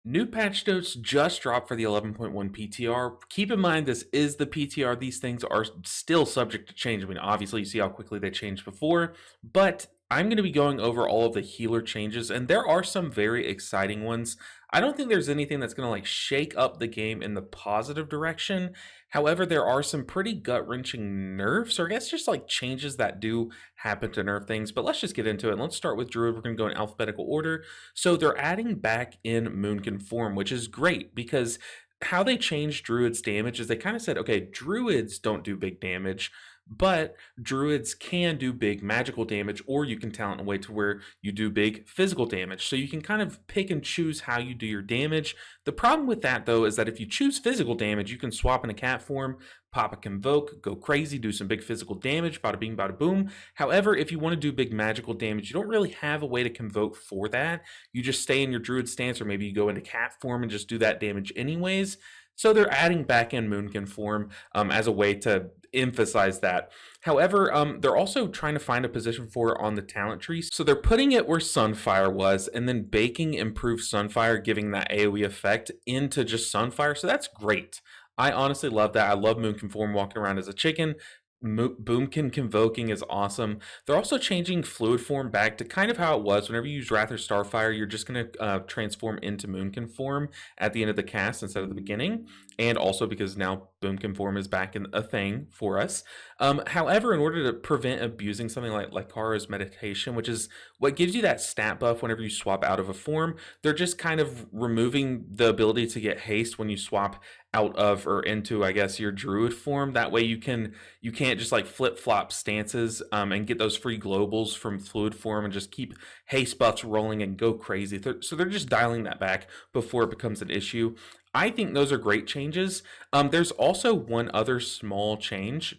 New patch notes just dropped for the 11.1 PTR. Keep in mind, this is the PTR. These things are still subject to change. I mean, obviously, you see how quickly they changed before, but I'm going to be going over all of the healer changes, and there are some very exciting ones. I don't think there's anything that's going to like shake up the game in the positive direction. However, there are some pretty gut-wrenching nerfs, or I guess just like changes that do happen to nerf things. But let's just get into it. Let's start with Druid. We're going to go in alphabetical order. So they're adding back in Moonkin form, which is great because how they changed Druid's damage is they kind of said, okay, Druids don't do big damage, but Druids can do big magical damage, or you can talent in a way to where you do big physical damage. So you can kind of pick and choose how you do your damage. The problem with that, though, is that if you choose physical damage, you can swap in a cat form, pop a Convoke, go crazy, do some big physical damage, bada bing, bada boom. However, if you want to do big magical damage, you don't really have a way to Convoke for that. You just stay in your Druid stance, or maybe you go into cat form and just do that damage anyways. So they're adding back in Moonkin form as a way to emphasize that. However, they're also trying to find a position for it on the talent tree. So they're putting it where Sunfire was and then baking improved Sunfire, giving that AoE effect into just Sunfire. So that's great. I honestly love that. I love Moonkin form walking around as a chicken. Boomkin Convoking is awesome. They're also changing Fluid form back to kind of how it was. Whenever you use Wrath or Starfire, you're just going to transform into Moonkin form at the end of the cast instead of the beginning. And also because now Boomkin form is back in a thing for us. However, in order to prevent abusing something like Lycara's Meditation, which is what gives you that stat buff whenever you swap out of a form, they're just kind of removing the ability to get haste when you swap out of or into, I guess, your Druid form. That way you can't just like flip-flop stances and get those free globals from Fluid form and just keep haste buffs rolling and go crazy. So they're just dialing that back before it becomes an issue. I think those are great changes. There's also one other small change.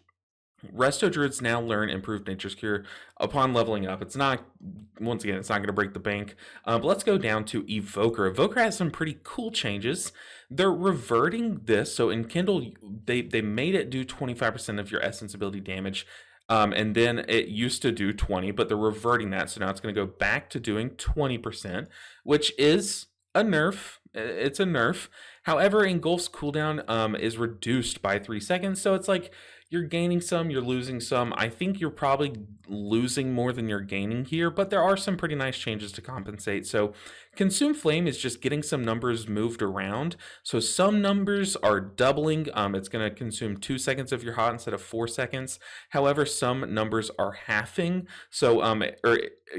Resto Druids now learn Improved Nature's Cure upon leveling up. It's not, once again, it's not going to break the bank. But let's go down to Evoker. Evoker has some pretty cool changes. They're reverting this. So in Kindle, they made it do 25% of your Essence ability damage. And then it used to do 20, but they're reverting that. So now it's going to go back to doing 20%, which is a nerf. It's a nerf. However, Engulf's cooldown is reduced by 3 seconds. So it's like you're gaining some, you're losing some. I think you're probably losing more than you're gaining here, but there are some pretty nice changes to compensate. So Consume Flame is just getting some numbers moved around. So some numbers are doubling. It's going to consume 2 seconds of your hot instead of 4 seconds. However, some numbers are halving. So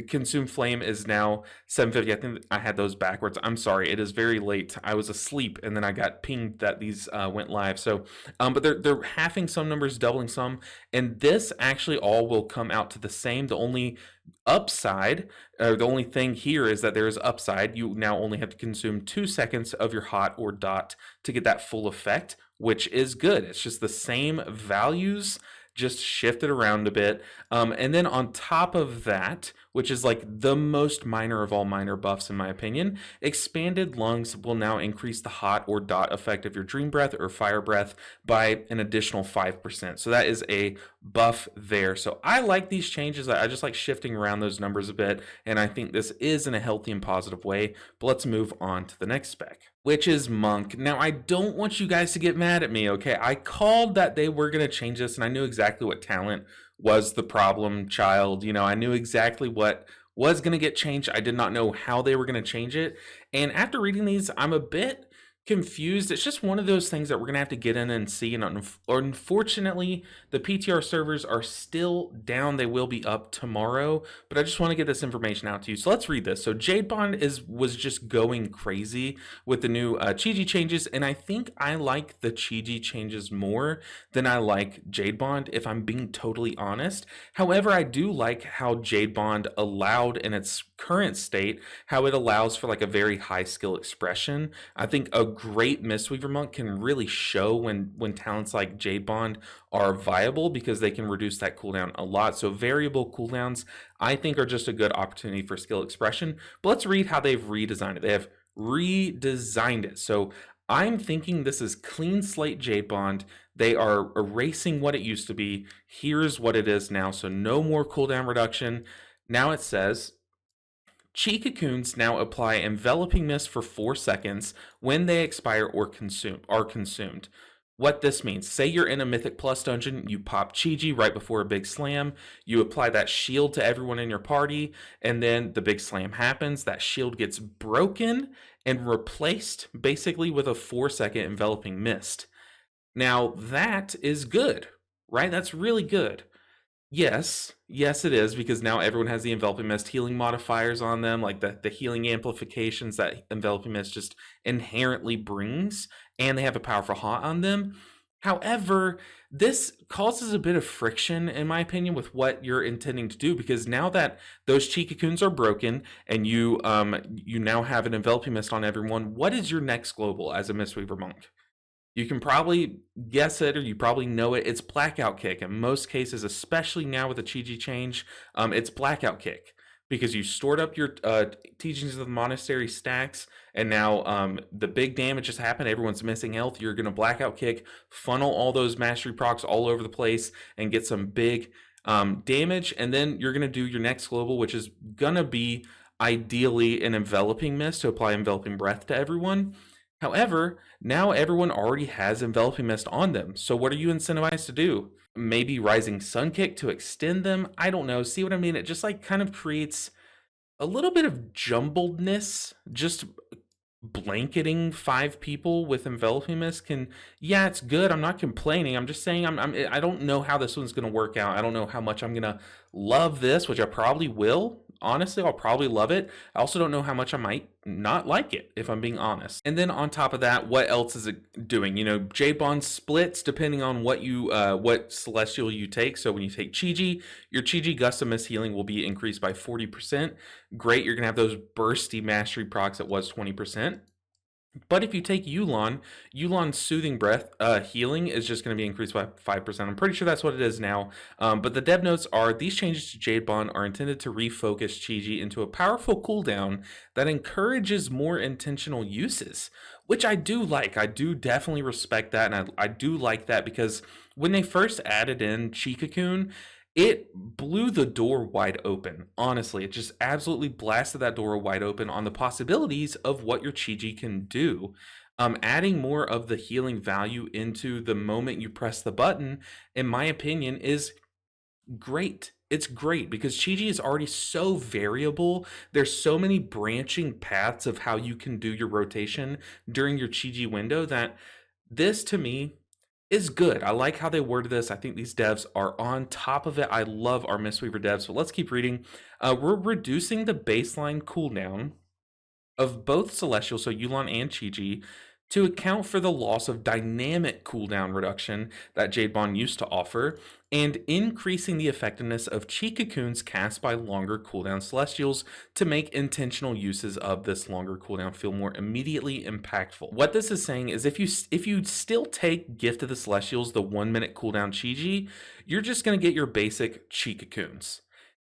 Consume Flame is now 750. I think I had those backwards. I'm sorry. It is very late. I was asleep and then I got pinged that these went live. So, but they're halving some numbers, doubling some, and this actually all will come out to the same. The only upside, or the only thing here is that there is upside. You now only have to consume 2 seconds of your hot or dot to get that full effect, which is good. It's just the same values, just shifted around a bit. And then on top of that, which is like the most minor of all minor buffs in my opinion, Expanded Lungs will now increase the hot or dot effect of your Dream Breath or Fire Breath by an additional 5%. So that is a buff there. So I like these changes. I just like shifting around those numbers a bit, and I think this is in a healthy and positive way. But let's move on to the next spec, which is Monk. Now, I don't want you guys to get mad at me, okay? I called that they were going to change this, and I knew exactly what talent was the problem child. I knew exactly what was going to get changed. I did not know how they were going to change it. And after reading these, I'm a bit confused. It's just one of those things that we're going to have to get in and see. And unfortunately, the PTR servers are still down. They will be up tomorrow, but I just want to get this information out to you. So let's read this. So Jade Bond was just going crazy with the new Chi-Ji changes, and I think I like the Chi-Ji changes more than I like Jade Bond, if I'm being totally honest. However, I do like how Jade Bond allowed in its current state, how it allows for like a very high skill expression. I think a great Mistweaver Monk can really show when talents like Jade Bond are viable, because they can reduce that cooldown a lot. So variable cooldowns, I think, are just a good opportunity for skill expression. But let's read how they've redesigned it. They have redesigned it. So I'm thinking this is clean slate Jade Bond. They are erasing what it used to be. Here's what it is now. So no more cooldown reduction. Now it says Chi cocoons now apply enveloping mist for 4 seconds when they expire or are consumed. What this means, say you're in a Mythic Plus dungeon, you pop Chi right before a big slam, you apply that shield to everyone in your party, and then the big slam happens, that shield gets broken and replaced basically with a 4-second enveloping mist. Now, that is good, right? That's really good. Yes, it is, because now everyone has the enveloping mist healing modifiers on them, like the healing amplifications that enveloping mist just inherently brings, and they have a powerful haunt on them. However, this causes a bit of friction, in my opinion, with what you're intending to do, because now that those chi cocoons are broken and you now have an enveloping mist on everyone, what is your next global as a Mistweaver monk? You can probably guess it, or you probably know it. It's Blackout Kick. In most cases, especially now with the Chi change, it's Blackout Kick, because you stored up your Teachings of the Monastery stacks, and now the big damage has happened. Everyone's missing health. You're going to Blackout Kick, funnel all those Mastery procs all over the place, and get some big damage. And then you're going to do your next global, which is going to be ideally an Enveloping Mist to apply Enveloping Breath to everyone. However, now everyone already has Enveloping Mist on them, so what are you incentivized to do? Maybe Rising Sun Kick to extend them? I don't know. See what I mean? It just like kind of creates a little bit of jumbledness. Just blanketing 5 people with Enveloping Mist can, yeah, it's good. I'm not complaining. I'm just saying I don't know how this one's going to work out. I don't know how much I'm going to love this, which I probably will. Honestly, I'll probably love it. I also don't know how much I might not like it, if I'm being honest. And then on top of that, what else is it doing? You know, Jade Bond splits depending on what Celestial you take. So when you take Chi, your Chi Gust of Mist healing will be increased by 40%. Great, you're going to have those bursty mastery procs that was 20%. But if you take Yulon's Soothing Breath healing is just going to be increased by 5%. I'm pretty sure that's what it is now. But the dev notes are, these changes to Jade Bond are intended to refocus Chi into a powerful cooldown that encourages more intentional uses, which I do like. I do definitely respect that, and I do like that, because when they first added in Chi Cocoon, it blew the door wide open. Honestly, it just absolutely blasted that door wide open on the possibilities of what your Chi can do. Adding more of the healing value into the moment you press the button, in my opinion, is great. It's great because Chi is already so variable. There's so many branching paths of how you can do your rotation during your Chi window that this, to me, is good. I like how they worded this. I think these devs are on top of it. I love our Mistweaver devs. So let's keep reading. We're reducing the baseline cooldown of both Celestial, so Yulon and Chi, to account for the loss of dynamic cooldown reduction that Jade Bond used to offer, and increasing the effectiveness of Chi Cocoons cast by longer cooldown Celestials to make intentional uses of this longer cooldown feel more immediately impactful. What this is saying is if you still take Gift of the Celestials, the 1-minute cooldown Chi, you're just going to get your basic Chi Cocoons.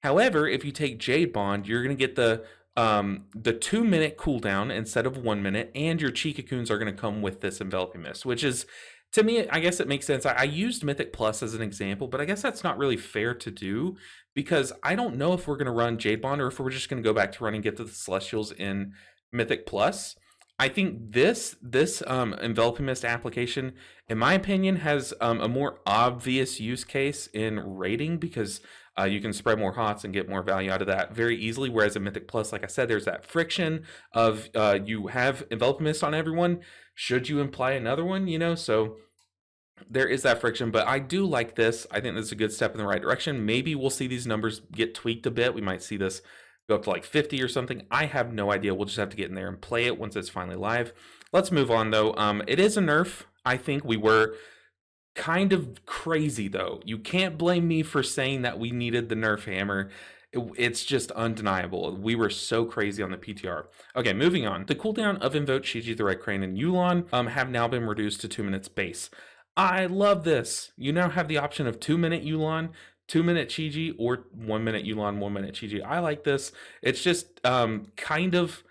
However, if you take Jade Bond, you're going to get the 2-minute cooldown instead of 1 minute, and your Chi Cocoons are going to come with this Enveloping Mist, which is, to me, I guess it makes sense. I used Mythic Plus as an example, but I guess that's not really fair to do, because I don't know if we're going to run Jade Bond or if we're just going to go back to running Gift of the Celestials in Mythic Plus. I think this Enveloping Mist application, in my opinion, has a more obvious use case in raiding, because you can spread more hots and get more value out of that very easily. Whereas in Mythic Plus, like I said, there's that friction of you have Enveloping Mist on everyone. Should you imply another one? You know, so there is that friction. But I do like this. I think this is a good step in the right direction. Maybe we'll see these numbers get tweaked a bit. We might see this go up to like 50 or something. I have no idea. We'll just have to get in there and play it once it's finally live. Let's move on, though. It is a nerf. I think we were kind of crazy, though. You can't blame me for saying that we needed the nerf hammer. It's just undeniable. We were so crazy on the PTR. Okay, moving on. The cooldown of Invoke, Chi, the Red Crane, and Yulon have now been reduced to 2 minutes base. I love this. You now have the option of 2-minute Yulon, 2-minute Chi, or 1-minute Yulon, 1-minute Chi. I like this. It's just kind of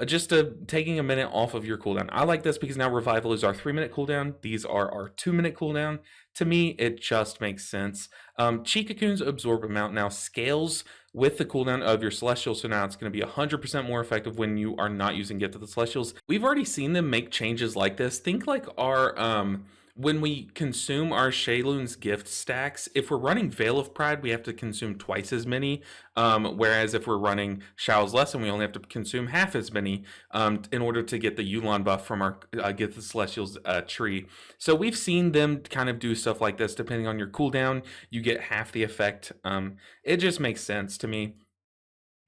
just taking a minute off of your cooldown. I like this because now Revival is our 3-minute cooldown. These are our 2-minute cooldown. To me, it just makes sense. Chi Cocoon's absorb amount now scales with the cooldown of your Celestials, so now it's going to be 100% more effective when you are not using Gift of the Celestials. We've already seen them make changes like this. Think like our when we consume our Shayloon's gift stacks, if we're running Veil of Pride, we have to consume twice as many. Whereas if we're running Shao's Lesson, we only have to consume half as many in order to get the Yulon buff from our Gift of the Celestials tree. So we've seen them kind of do stuff like this. Depending on your cooldown, you get half the effect. It just makes sense to me.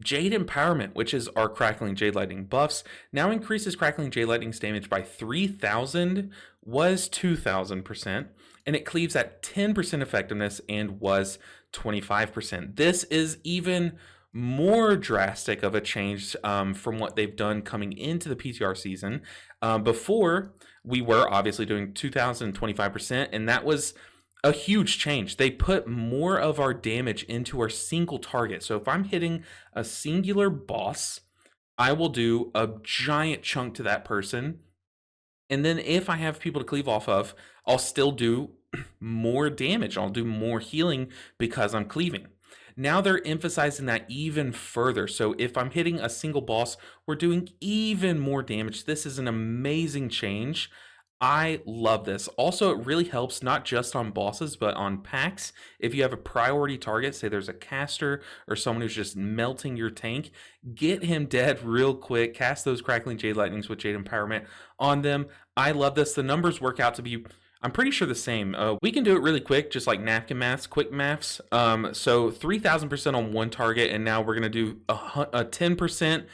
Jade Empowerment, which is our Crackling Jade Lightning buffs, now increases Crackling Jade Lightning's damage by 3,000, was 2,000%, and it cleaves at 10% effectiveness and was 25%. This is even more drastic of a change from what they've done coming into the PTR season. Before, we were obviously doing 2,025%, and that was a huge change. They put more of our damage into our single target. So if I'm hitting a singular boss, I will do a giant chunk to that person. And then if I have people to cleave off of, I'll still do more damage. I'll do more healing because I'm cleaving. Now they're emphasizing that even further. So if I'm hitting a single boss, we're doing even more damage. This is an amazing change. I love this. Also, it really helps not just on bosses, but on packs. If you have a priority target, say there's a caster or someone who's just melting your tank, get him dead real quick. Cast those Crackling Jade Lightnings with Jade Empowerment on them. I love this. The numbers work out to be, I'm pretty sure, the same. We can do it really quick, just like napkin maths, quick maths. So 3,000% on one target, and now we're going to do a 10%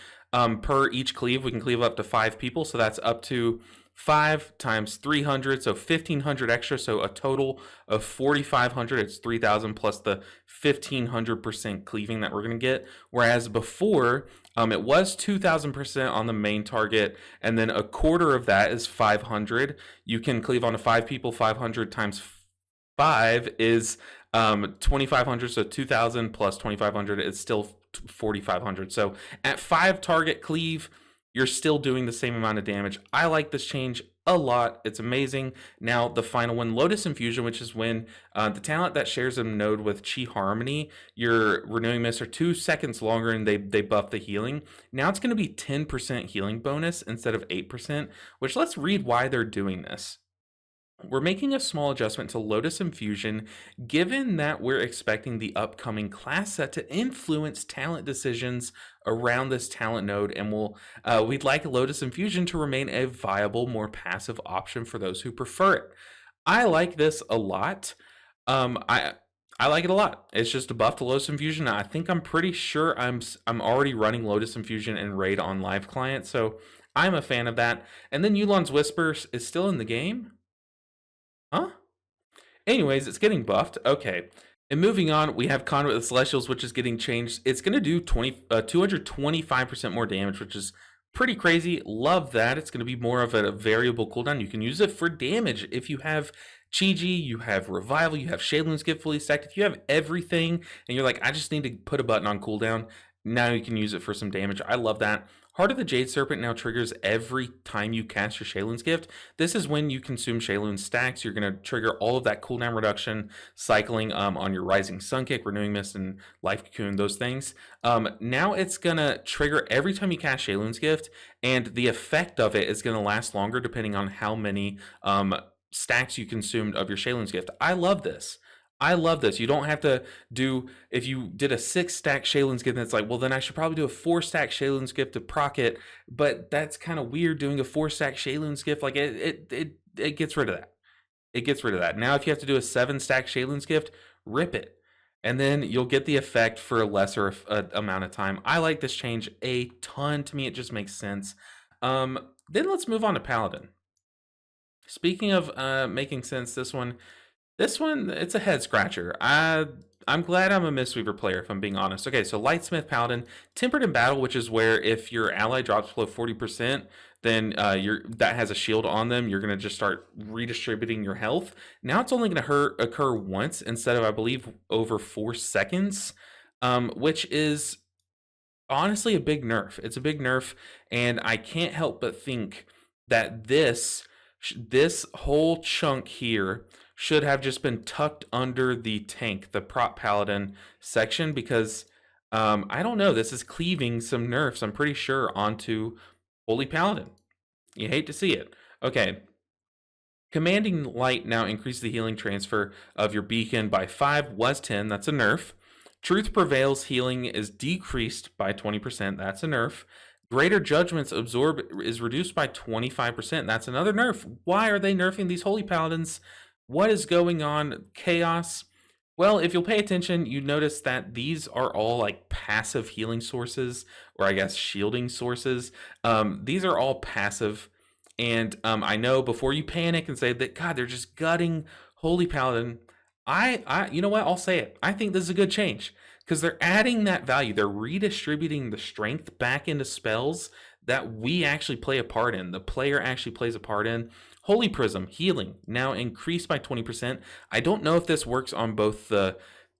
per each cleave. We can cleave up to 5 people, so that's up to 5 times 300, so 1,500 extra, so a total of 4,500. It's 3,000 plus the 1,500% cleaving that we're going to get. Whereas before, it was 2,000% on the main target, and then a quarter of that is 500. You can cleave onto 5 people. 500 times 5 is 2,500, so 2,000 plus 2,500 is still 4,500. So at 5 target cleave, you're still doing the same amount of damage. I like this change a lot. It's amazing. Now, the final one, Lotus Infusion, which is when the talent that shares a node with Chi Harmony, your Renewing Mist are 2 seconds longer, and they buff the healing. Now it's going to be 10% healing bonus instead of 8%, which let's read why they're doing this. We're making a small adjustment to Lotus Infusion, given that we're expecting the upcoming class set to influence talent decisions around this talent node, and we'd like Lotus Infusion to remain a viable, more passive option for those who prefer it. I like this a lot. I like it a lot. It's just a buff to Lotus Infusion. I'm pretty sure I'm already running Lotus Infusion and Raid on live client, so I'm a fan of that. And then Yulon's Whisper is still in the game. Huh? Anyways, it's getting buffed. Okay. And moving on, we have Conduit of the Celestials, which is getting changed. It's going to do 225% more damage, which is pretty crazy. Love that. It's going to be more of a variable cooldown. You can use it for damage. If you have Chi-Ji, you have Revival, you have Shayloon's Gift fully stacked. If you have everything and you're like, I just need to put a button on cooldown, now you can use it for some damage. I love that. Heart of the Jade Serpent now triggers every time you cast your Shayloon's Gift. This is when you consume Shayloon's stacks. You're going to trigger all of that cooldown reduction, cycling on your Rising Sun Kick, Renewing Mist, and Life Cocoon, those things. Now it's going to trigger every time you cast Shayloon's Gift, and the effect of it is going to last longer depending on how many stacks you consumed of your Shayloon's Gift. I love this. I love this. You don't have to do, if you did a 6-stack Shayloon's Gift, and it's like, well, then I should probably do a 4-stack Shayloon's Gift to proc it, but that's kind of weird doing a 4-stack Shayloon's Gift. Like, it gets rid of that. It gets rid of that. Now, if you have to do a 7-stack Shayloon's Gift, rip it. And then you'll get the effect for a lesser amount of time. I like this change a ton. To me, it just makes sense. Then let's move on to Paladin. Speaking of making sense, this one, it's a head scratcher. I'm glad I'm a Mistweaver player, if I'm being honest. Okay, so Lightsmith Paladin, Tempered in Battle, which is where if your ally drops below 40%, then that has a shield on them. You're going to just start redistributing your health. Now it's only going to occur once instead of, I believe, over 4 seconds, which is Honestly, a big nerf. It's a big nerf, and I can't help but think that this whole chunk here should have just been tucked under the tank, the prop paladin section, because I don't know. This is cleaving some nerfs, I'm pretty sure, onto holy paladin. You hate to see it. Okay, commanding light now increases the healing transfer of your beacon by 5, was 10. That's a nerf. Truth prevails healing is decreased by 20%. That's a nerf. Greater judgments absorb is reduced by 25%. That's another nerf. Why are they nerfing these holy paladins? What is going on? Chaos. Well, if you'll pay attention, you notice that these are all like passive healing sources, or I guess shielding sources. These are all passive, and I know before you panic and say that God, they're just gutting Holy Paladin. You know what? I'll say it. I think this is a good change because they're adding that value. They're redistributing the strength back into spells that we actually play a part in. The player actually plays a part in. Holy Prism healing now increased by 20%. I don't know if this works on both the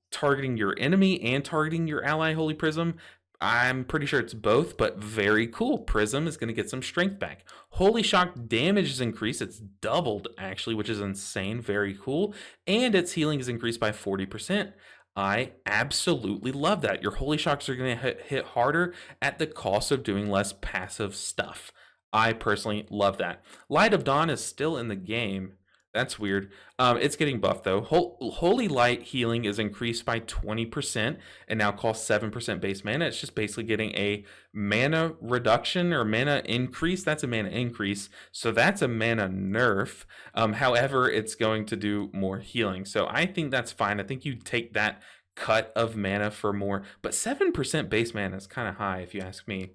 targeting your enemy and targeting your ally Holy Prism. I'm pretty sure it's both, but very cool. Prism is going to get some strength back. Holy Shock damage is increased. It's doubled, actually, which is insane. Very cool. And its healing is increased by 40%. I absolutely love that. Your Holy Shocks are going to hit harder at the cost of doing less passive stuff. I personally love that. Light of Dawn is still in the game. That's weird. It's getting buffed though. Holy Light healing is increased by 20% and now costs 7% base mana. It's just basically getting a mana reduction or mana increase. That's a mana increase. So that's a mana nerf. However, it's going to do more healing. So I think that's fine. I think you take that cut of mana for more, but 7% base mana is kind of high if you ask me.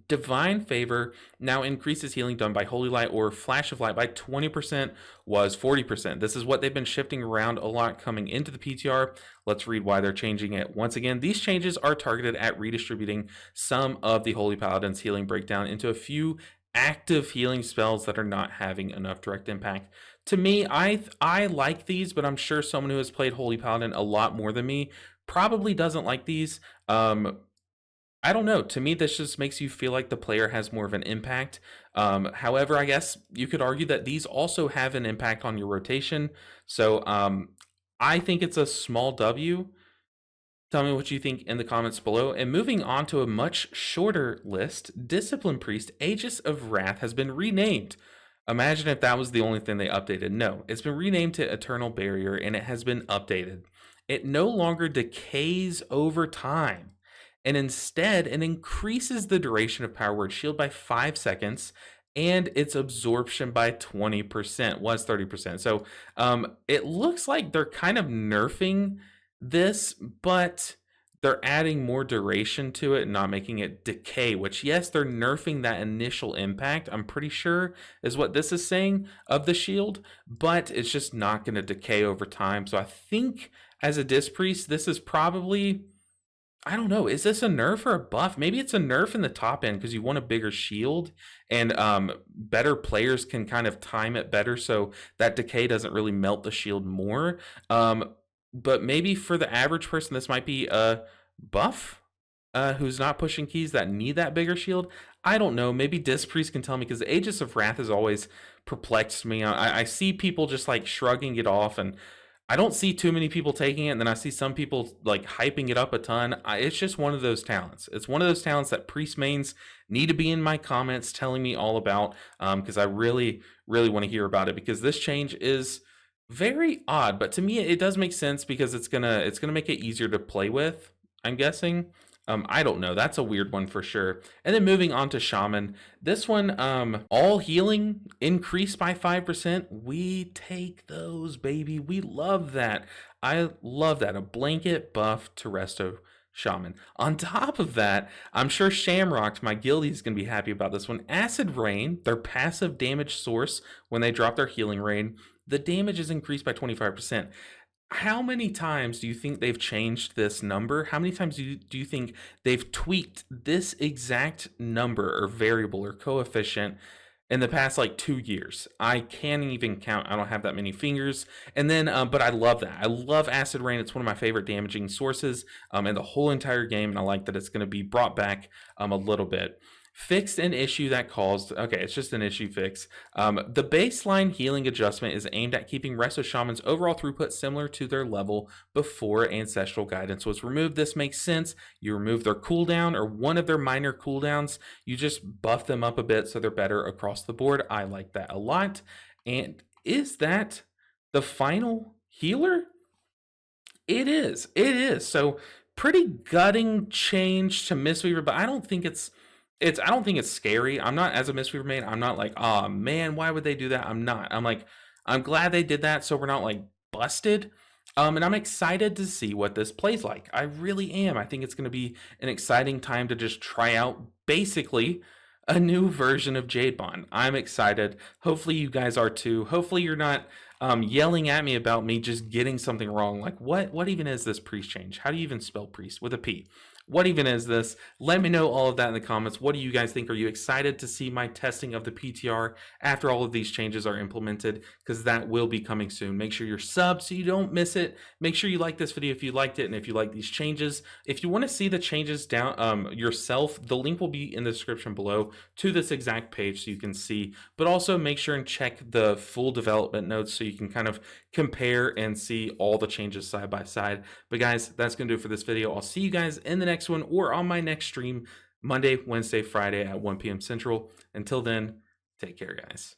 Divine Favor now increases healing done by Holy Light or Flash of Light by 20%, was 40%. This is what they've been shifting around a lot coming into the PTR. Let's read why they're changing it. Once again, these changes are targeted at redistributing some of the Holy Paladin's healing breakdown into a few active healing spells that are not having enough direct impact. To me, I like these, but I'm sure someone who has played Holy Paladin a lot more than me probably doesn't like these. I don't know. To me, this just makes you feel like the player has more of an impact. However, I guess you could argue that these also have an impact on your rotation. So I think it's a small W. Tell me what you think in the comments below. And moving on to a much shorter list, Discipline Priest Aegis of Wrath has been renamed. Imagine if that was the only thing they updated. No, it's been renamed to Eternal Barrier and it has been updated. It no longer decays over time, and instead it increases the duration of Power Word Shield by 5 seconds and its absorption by 20%, was 30%. So it looks like they're kind of nerfing this, but they're adding more duration to it and not making it decay, which, yes, they're nerfing that initial impact, I'm pretty sure is what this is saying of the shield, but it's just not going to decay over time. So I think as a Disc Priest, this is probably, I don't know. Is this a nerf or a buff? Maybe it's a nerf in the top end because you want a bigger shield and better players can kind of time it better so that decay doesn't really melt the shield more. But maybe for the average person, this might be a buff who's not pushing keys that need that bigger shield. I don't know. Maybe Disc Priest can tell me because the Aegis of Wrath has always perplexed me. I see people just like shrugging it off, and I don't see too many people taking it, and then I see some people like hyping it up a ton. It's just one of those talents. It's one of those talents that priest mains need to be in my comments telling me all about, because I really, really want to hear about it, because this change is very odd, but to me it does make sense because it's gonna make it easier to play with, I'm guessing. I don't know. That's a weird one for sure. And then moving on to Shaman. This one, all healing increased by 5%. We take those, baby. We love that. I love that. A blanket buff to Resto Shaman. On top of that, I'm sure Shamrocked, my guildie, is going to be happy about this one. Acid Rain, their passive damage source when they drop their healing rain, the damage is increased by 25%. How many times do you think they've changed this number? How many times do you think they've tweaked this exact number or variable or coefficient in the past like 2 years. I can't even count. I don't have that many fingers. And then, but I love that. I love Acid Rain. It's one of my favorite damaging sources in the whole entire game. And I like that it's going to be brought back a little bit. Fixed an issue that caused, okay, it's just an issue fix. The baseline healing adjustment is aimed at keeping Resto Shaman's overall throughput similar to their level before Ancestral Guidance was removed. This makes sense. You remove their cooldown or one of their minor cooldowns. You just buff them up a bit so they're better across the board. I like that a lot. And is that the final healer? It is. It is. So pretty gutting change to Mistweaver, but I don't think I don't think it's scary. I'm not, as a Mistweaver main, I'm not like, oh man, why would they do that? I'm not. I'm like, I'm glad they did that so we're not like busted. And I'm excited to see what this plays like. I really am. I think it's going to be an exciting time to just try out basically a new version of Jade Bond. I'm excited. Hopefully you guys are too. Hopefully you're not yelling at me about me just getting something wrong. Like what even is this priest change? How do you even spell priest with a P? What even is this? Let me know all of that in the comments. What do you guys think? Are you excited to see my testing of the PTR after all of these changes are implemented? Because that will be coming soon. Make sure you're subbed so you don't miss it. Make sure you like this video if you liked it and if you like these changes. If you want to see the changes down yourself, the link will be in the description below to this exact page so you can see. But also make sure and check the full development notes so you can kind of compare and see all the changes side by side. But guys, that's going to do it for this video. I'll see you guys in the next one or on my next stream Monday, Wednesday, Friday at 1 p.m. Central. Until then, take care, guys.